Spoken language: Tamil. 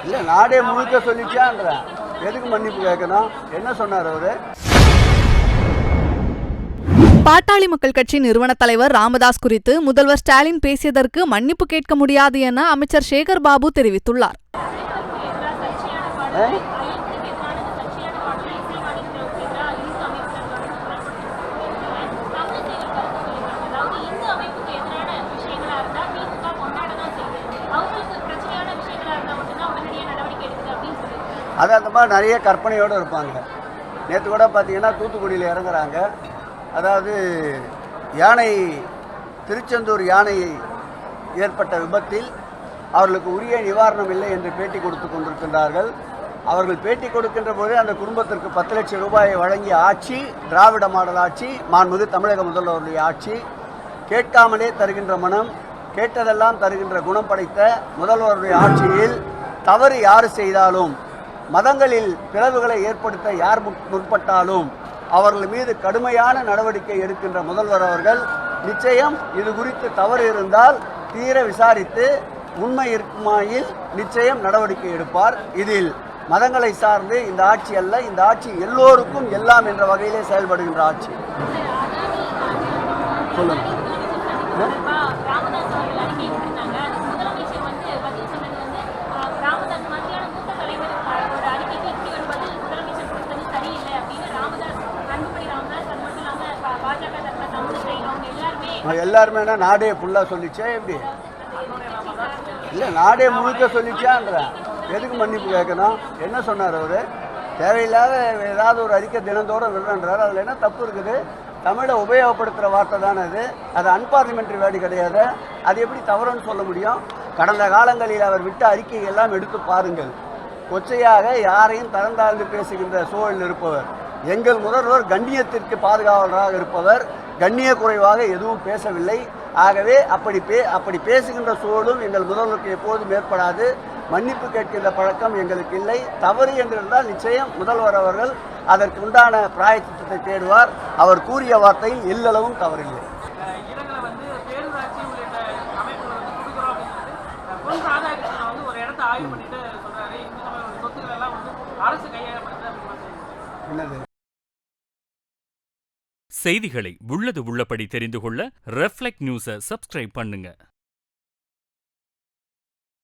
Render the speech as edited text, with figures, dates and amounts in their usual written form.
இல்லை நாடே முழுக்க சொல்லிச்சான்ற எதுக்கு மன்னிப்பு கேட்கணும்? என்ன சொன்னார் அவரு? பாட்டாளி மக்கள் கட்சி நிறுவன தலைவர் ராமதாஸ் குறித்து முதல்வர் ஸ்டாலின் பேசியதற்கு மன்னிப்பு கேட்க முடியாது என அமைச்சர் சேகர் பாபு தெரிவித்துள்ளார். அது அந்த மாதிரி நிறைய கற்பனையோடு இருப்பாங்க. நேற்று கூட பார்த்தீங்கன்னா தூத்துக்குடியில் இறங்குறாங்க. அதாவது திருச்செந்தூர் யானை ஏற்பட்ட விபத்தில் அவர்களுக்கு உரிய நிவாரணம் இல்லை என்று பேட்டி கொடுத்து கொண்டிருக்கின்றார்கள். அவர்கள் பேட்டி கொடுக்கின்ற போதே அந்த குடும்பத்திற்கு 10 லட்சம் ரூபாயை வழங்கிய ஆட்சி திராவிட மாடல் ஆட்சி, மாண்புமிகு தமிழக முதல்வருடைய ஆட்சி. கேட்காமலே தருகின்ற மனம், கேட்டதெல்லாம் தருகின்ற குணம் படைத்த முதல்வருடைய ஆட்சியில் தவறு யார் செய்தாலும், மதங்களில் பிளவுகளை ஏற்படுத்த யார் முற்பட்டாலும் அவர்கள் மீது கடுமையான நடவடிக்கை எடுக்கின்ற முதல்வர் அவர்கள் நிச்சயம் இது குறித்து தவறு இருந்தால் தீர விசாரித்து உண்மை இருக்குமாயில் நிச்சயம் நடவடிக்கை எடுப்பார். இதில் மதங்களை சார்ந்து இந்த ஆட்சி அல்ல, இந்த ஆட்சி எல்லோருக்கும் எல்லாம் என்ற வகையிலே செயல்படுகின்ற ஆட்சி. சொல்லுங்க. எல்லாருமே நாடே ஃபுல்லாக சொல்லிச்சே எப்படி? இல்லை நாடே முழுக்க சொல்லிச்சான்ற எதுக்கு மன்னிப்பு கேட்கணும்? என்ன சொன்னார் அவரு? தேவையில்லாத ஏதாவது ஒரு அறிக்கை தினந்தோடு விடுறன்றார். அதில் என்ன தப்பு இருக்குது? தமிழை உபயோகப்படுத்துகிற வார்த்தை தானே அது அன்பார்லிமெண்ட்ரி வேர்டு கிடையாது. அது எப்படி தவறுன்னு சொல்ல முடியும்? கடந்த காலங்களில் அவர் விட்ட அறிக்கையை எல்லாம் எடுத்து பாருங்கள். கொச்சையாக யாரையும் தரந்தாழ்ந்து பேசுகின்ற சூழலில் இருப்பவர். எங்கள் முதல்வர் கண்ணியத்திற்கு பாதுகாவலராக இருப்பவர். கண்ணிய குறைவாக எதுவும் பேசவில்லை. ஆகவே அப்படி பேசுகின்ற சூழலும் எங்கள் முதல்வருக்கு எப்போதும் ஏற்படாது. மன்னிப்பு கேட்கின்ற பழக்கம் எங்களுக்கு இல்லை. தவறு என்றிருந்தால் நிச்சயம் முதல்வர் அவர்கள் அதற்கு உண்டான பிராயச்சித்தத்தை தேடுவார். அவர் கூறிய வார்த்தையில் எல்லளவும் தவறில்லை. செய்திகளை உள்ளது உள்ளபடி தெரிந்து கொள்ள ரெஃப்ளெக்ட் நியூஸை சப்ஸ்கிரைப் பண்ணுங்க.